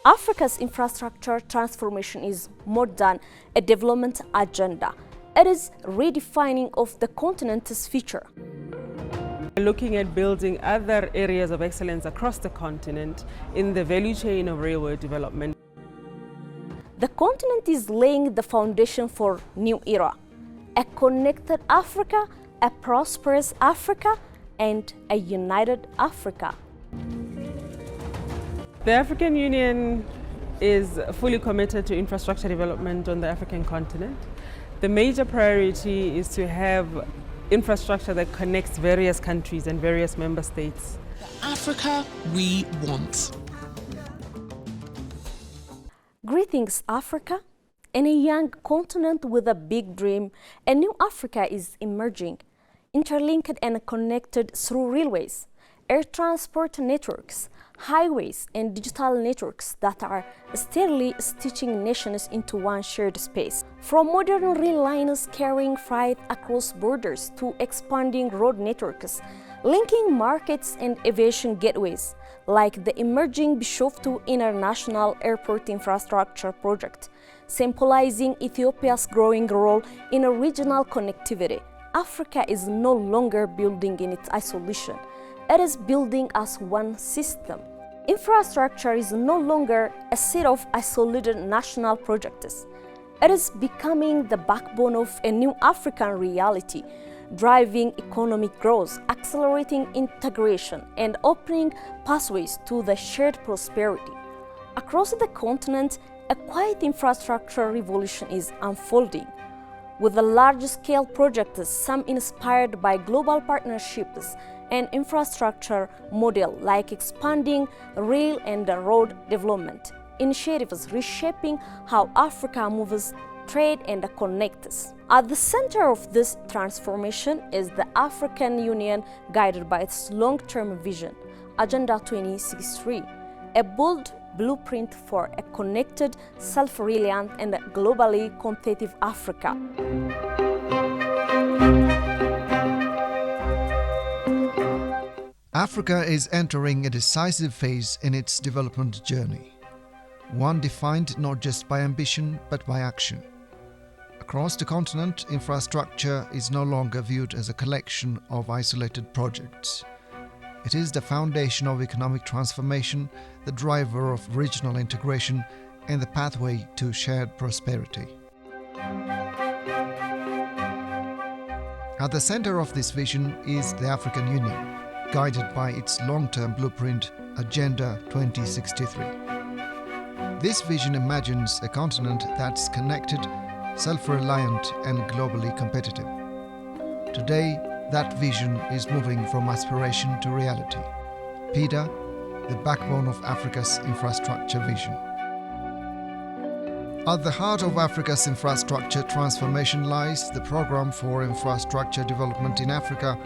Africa's infrastructure transformation is more than a development agenda. It is redefining of the continent's future. Looking at building other areas of excellence across the continent in the value chain of railway development. The continent is laying the foundation for a new era, a connected Africa, a prosperous Africa, and a united Africa. The African Union is fully committed to infrastructure development on the African continent. The major priority is to have infrastructure that connects various countries and various member states. The Africa we want. Greetings, Africa. In a young continent with a big dream, a new Africa is emerging, interlinked and connected through railways, air transport networks, highways, and digital networks that are steadily stitching nations into one shared space. From modern rail lines carrying freight across borders to expanding road networks, linking markets and aviation gateways, like the emerging Bishoftu International Airport Infrastructure Project, symbolizing Ethiopia's growing role in regional connectivity. Africa is no longer building in its isolation. It is building as one system. Infrastructure is no longer a set of isolated national projects. It is becoming the backbone of a new African reality, driving economic growth, accelerating integration, and opening pathways to the shared prosperity. Across the continent, a quiet infrastructure revolution is unfolding, with the large-scale projects, some inspired by global partnerships and infrastructure model like expanding rail and road development, initiatives reshaping how Africa moves, trade and connects. At the center of this transformation is the African Union, guided by its long-term vision, Agenda 2063, a bold blueprint for a connected, self-reliant and globally competitive Africa. Africa is entering a decisive phase in its development journey, one defined not just by ambition but by action. Across the continent, infrastructure is no longer viewed as a collection of isolated projects. It is the foundation of economic transformation, the driver of regional integration, and the pathway to shared prosperity. At the center of this vision is the African Union, guided by its long-term blueprint, Agenda 2063. This vision imagines a continent that's connected, self-reliant, and globally competitive. Today, that vision is moving from aspiration to reality. PIDA, the backbone of Africa's infrastructure vision. At the heart of Africa's infrastructure transformation lies the Programme for Infrastructure Development in Africa,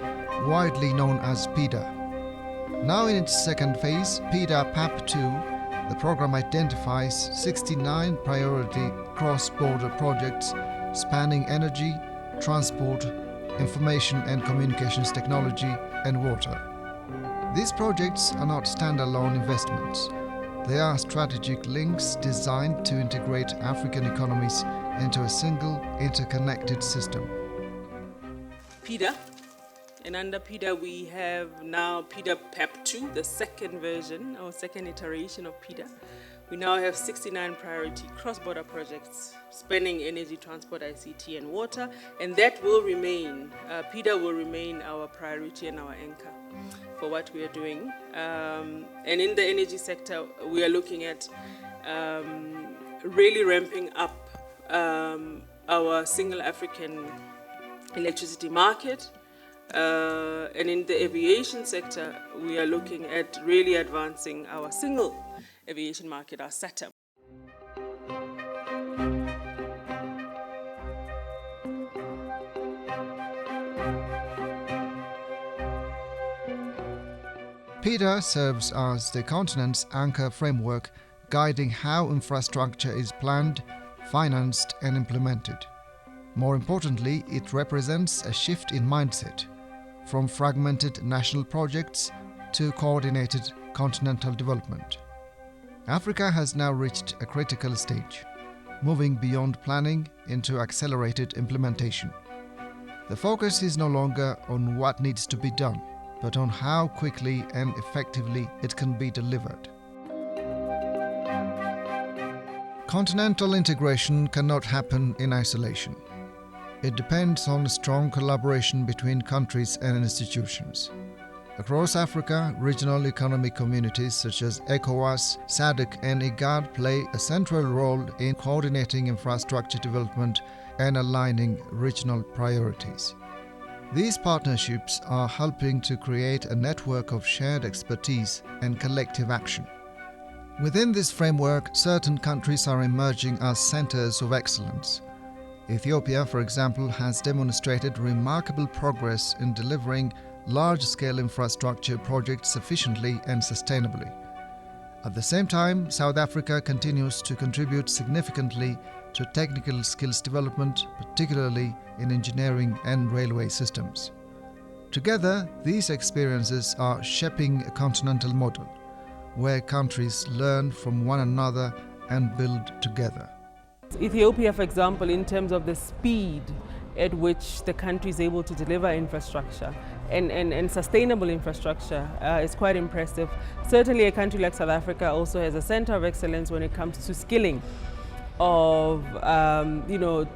widely known as PIDA. Now in its second phase, PIDA PAP2, the program identifies 69 priority cross-border projects spanning energy, transport, information and communications technology, and water. These projects are not standalone investments. They are strategic links designed to integrate African economies into a single, interconnected system. PIDA, and under PIDA we have now PIDA PAP2, the second version or second iteration of PIDA. We now have 69 priority cross-border projects spanning energy, transport, ICT and water, and that will remain, PIDA will remain our priority and our anchor for what we are doing. And in the energy sector, we are looking at really ramping up our single African electricity market. And in the aviation sector, we are looking at really advancing our single aviation market, our SATA. PIDA serves as the continent's anchor framework, guiding how infrastructure is planned, financed, and implemented. More importantly, it represents a shift in mindset, from fragmented national projects to coordinated continental development. Africa has now reached a critical stage, moving beyond planning into accelerated implementation. The focus is no longer on what needs to be done, but on how quickly and effectively it can be delivered. Continental integration cannot happen in isolation. It depends on strong collaboration between countries and institutions. Across Africa, regional economic communities such as ECOWAS, SADC and IGAD play a central role in coordinating infrastructure development and aligning regional priorities. These partnerships are helping to create a network of shared expertise and collective action. Within this framework, certain countries are emerging as centers of excellence. Ethiopia, for example, has demonstrated remarkable progress in delivering large-scale infrastructure projects efficiently and sustainably. At the same time, South Africa continues to contribute significantly to technical skills development, particularly in engineering and railway systems. Together, these experiences are shaping a continental model, where countries learn from one another and build together. Ethiopia, for example, in terms of the speed at which the country is able to deliver infrastructure and sustainable infrastructure is quite impressive. Certainly a country like South Africa also has a center of excellence when it comes to skilling of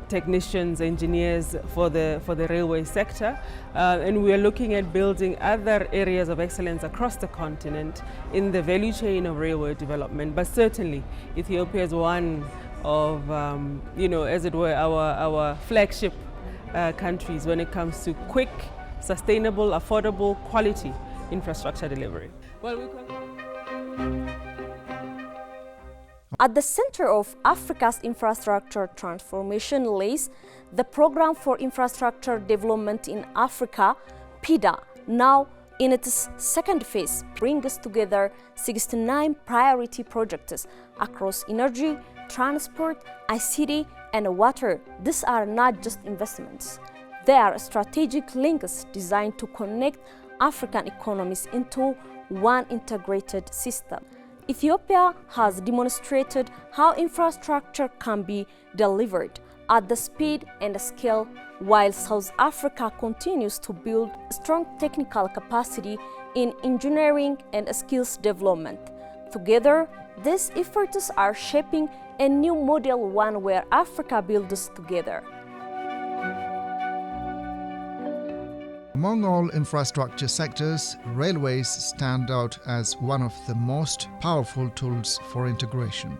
technicians, engineers for the railway sector, and we are looking at building other areas of excellence across the continent in the value chain of railway development. But certainly Ethiopia is one of as it were our flagship countries when it comes to quick, sustainable, affordable, quality infrastructure delivery. At the center of Africa's infrastructure transformation lays the Program for Infrastructure Development in Africa, PIDA, now in its second phase, brings together 69 priority projects across energy, transport, ICT, and water. These are not just investments. They are strategic links designed to connect African economies into one integrated system. Ethiopia has demonstrated how infrastructure can be delivered at the speed and scale, while South Africa continues to build strong technical capacity in engineering and skills development. Together, these efforts are shaping a new model, one where Africa builds together. Among all infrastructure sectors, railways stand out as one of the most powerful tools for integration.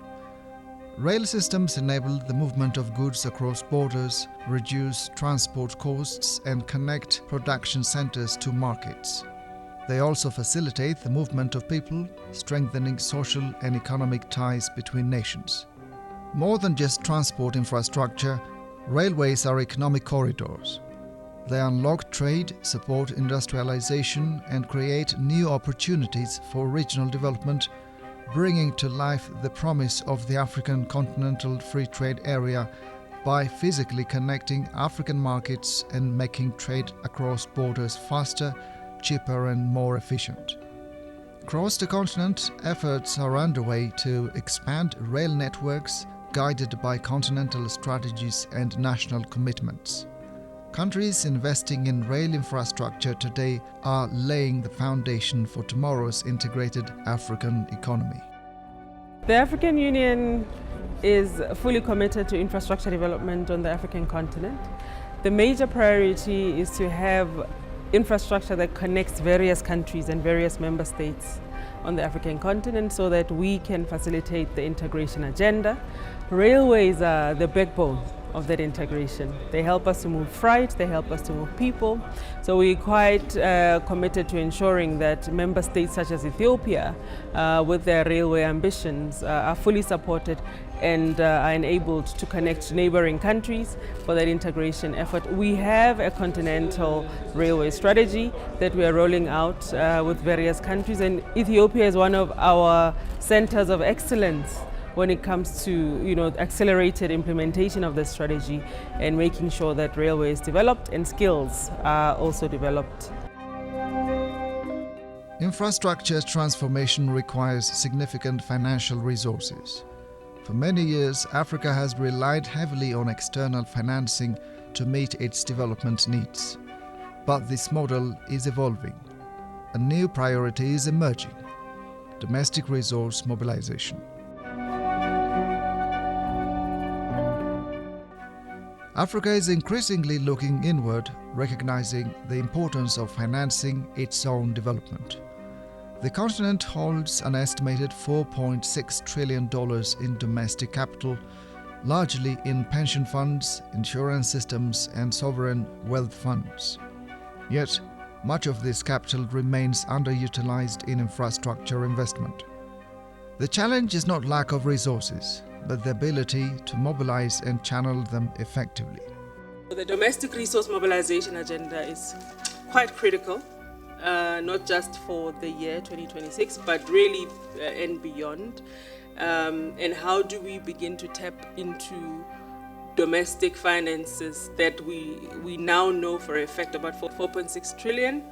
Rail systems enable the movement of goods across borders, reduce transport costs, and connect production centers to markets. They also facilitate the movement of people, strengthening social and economic ties between nations. More than just transport infrastructure, railways are economic corridors. They unlock trade, support industrialization, and create new opportunities for regional development, bringing to life the promise of the African Continental Free Trade Area by physically connecting African markets and making trade across borders faster, cheaper, and more efficient. Across the continent, efforts are underway to expand rail networks guided by continental strategies and national commitments. Countries investing in rail infrastructure today are laying the foundation for tomorrow's integrated African economy. The African Union is fully committed to infrastructure development on the African continent. The major priority is to have infrastructure that connects various countries and various member states on the African continent so that we can facilitate the integration agenda. Railways are the backbone of that integration. They help us to move freight, they help us to move people. So we're quite committed to ensuring that member states such as Ethiopia, with their railway ambitions, are fully supported and are enabled to connect neighboring countries for that integration effort. We have a continental railway strategy that we are rolling out with various countries, and Ethiopia is one of our centers of excellence when it comes to accelerated implementation of the strategy and making sure that railway is developed and skills are also developed. Infrastructure transformation requires significant financial resources. For many years, Africa has relied heavily on external financing to meet its development needs. But this model is evolving. A new priority is emerging: domestic resource mobilization. Africa is increasingly looking inward, recognizing the importance of financing its own development. The continent holds an estimated $4.6 trillion in domestic capital, largely in pension funds, insurance systems, and sovereign wealth funds. Yet, much of this capital remains underutilized in infrastructure investment. The challenge is not lack of resources, but the ability to mobilize and channel them effectively. The domestic resource mobilization agenda is quite critical, not just for the year 2026, but really and beyond. And how do we begin to tap into domestic finances that we now know for a fact about $4.6 trillion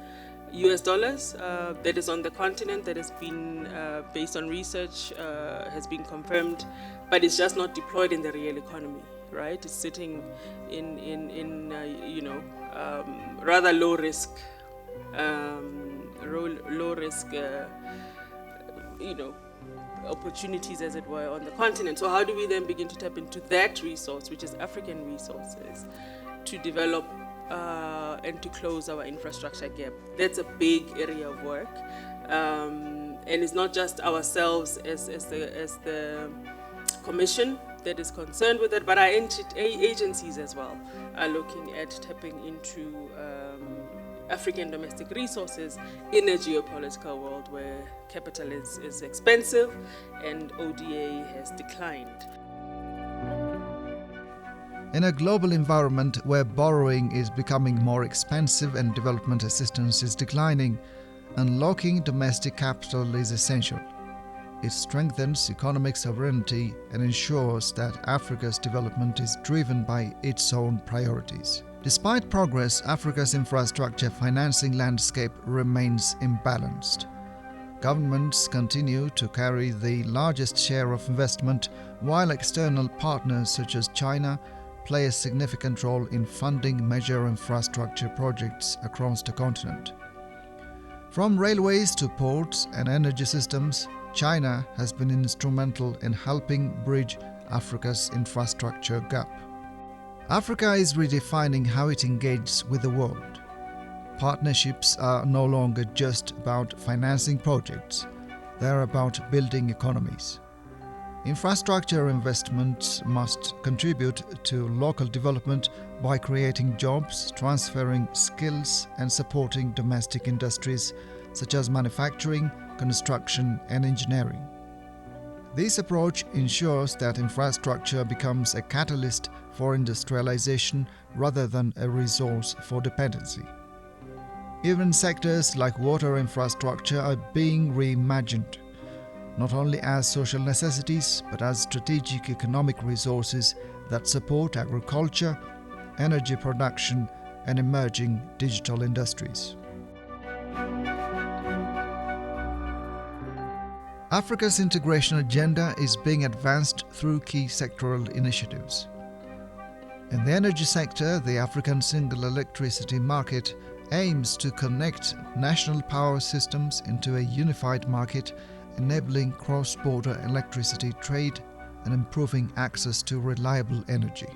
that is on the continent, that has been based on research, has been confirmed, but it's just not deployed in the real economy, right? It's sitting in rather low risk opportunities, as it were, on the continent. So how do we then begin to tap into that resource, which is African resources, to develop and to close our infrastructure gap? That's a big area of work, and it's not just ourselves as the Commission that is concerned with it, but our agencies as well are looking at tapping into African domestic resources in a geopolitical world where capital is expensive and ODA has declined. In a global environment where borrowing is becoming more expensive and development assistance is declining, unlocking domestic capital is essential. It strengthens economic sovereignty and ensures that Africa's development is driven by its own priorities. Despite progress, Africa's infrastructure financing landscape remains imbalanced. Governments continue to carry the largest share of investment, while external partners such as China play a significant role in funding major infrastructure projects across the continent. From railways to ports and energy systems, China has been instrumental in helping bridge Africa's infrastructure gap. Africa is redefining how it engages with the world. Partnerships are no longer just about financing projects, they are about building economies. Infrastructure investments must contribute to local development by creating jobs, transferring skills, and supporting domestic industries such as manufacturing, construction, and engineering. This approach ensures that infrastructure becomes a catalyst for industrialization rather than a resource for dependency. Even sectors like water infrastructure are being reimagined, not only as social necessities but as strategic economic resources that support agriculture, energy production, and emerging digital industries. Africa's integration agenda is being advanced through key sectoral initiatives. In the energy sector, the African Single Electricity Market aims to connect national power systems into a unified market, enabling cross-border electricity trade and improving access to reliable energy.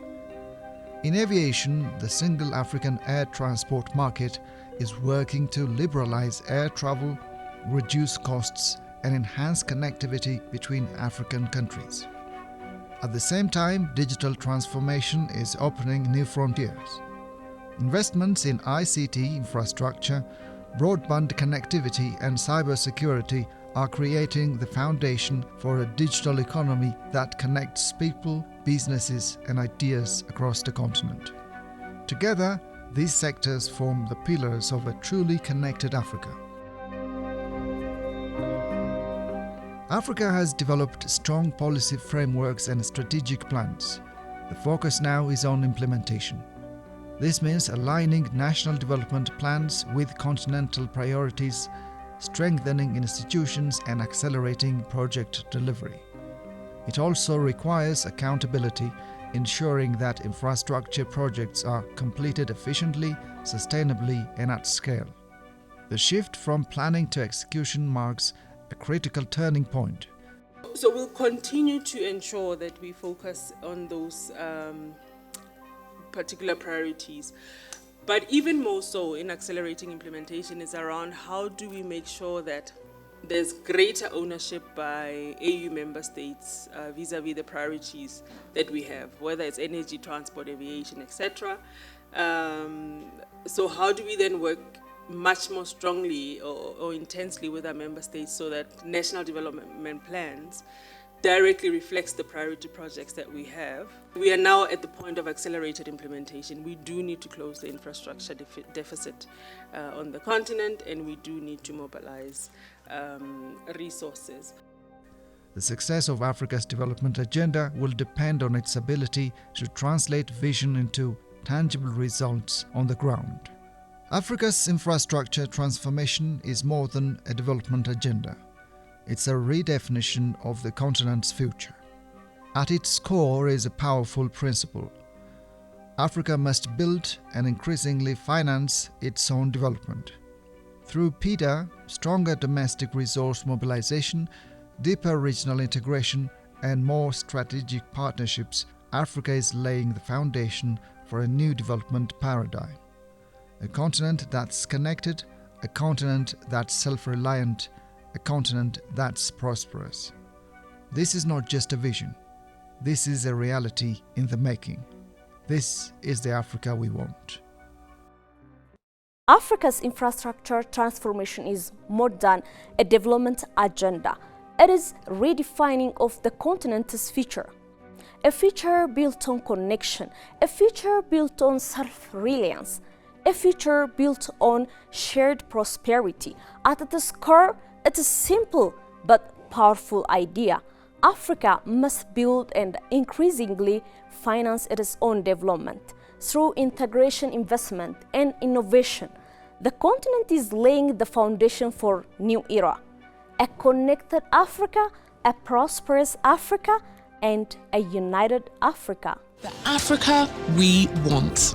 In aviation, the Single African Air Transport Market is working to liberalize air travel, reduce costs, and enhance connectivity between African countries. At the same time, digital transformation is opening new frontiers. Investments in ICT infrastructure, broadband connectivity, and cybersecurity are creating the foundation for a digital economy that connects people, businesses, and ideas across the continent. Together, these sectors form the pillars of a truly connected Africa. Africa has developed strong policy frameworks and strategic plans. The focus now is on implementation. This means aligning national development plans with continental priorities strengthening institutions and accelerating project delivery. It also requires accountability, ensuring that infrastructure projects are completed efficiently, sustainably, and at scale. The shift from planning to execution marks a critical turning point. So we'll continue to ensure that we focus on those particular priorities. But even more so in accelerating implementation is around how do we make sure that there's greater ownership by AU member states vis-a-vis the priorities that we have, whether it's energy, transport, aviation, etc. So how do we then work much more strongly or intensely with our member states so that national development plans directly reflects the priority projects that we have. We are now at the point of accelerated implementation. We do need to close the infrastructure deficit on the continent, and we do need to mobilize resources. The success of Africa's development agenda will depend on its ability to translate vision into tangible results on the ground. Africa's infrastructure transformation is more than a development agenda. It's a redefinition of the continent's future. At its core is a powerful principle. Africa must build and increasingly finance its own development. Through PIDA, stronger domestic resource mobilization, deeper regional integration, and more strategic partnerships, Africa is laying the foundation for a new development paradigm. A continent that's connected, a continent that's self-reliant, a continent that's prosperous. This is not just a vision. This is a reality in the making. This is the Africa we want. Africa's infrastructure transformation is more than a development agenda. It is redefining of the continent's future. A future built on connection, a future built on self-reliance, a future built on shared prosperity. At its core, it's a simple but powerful idea. Africa must build and increasingly finance its own development through integration, investment, and innovation. The continent is laying the foundation for a new era. A connected Africa, a prosperous Africa, and a united Africa. The Africa we want.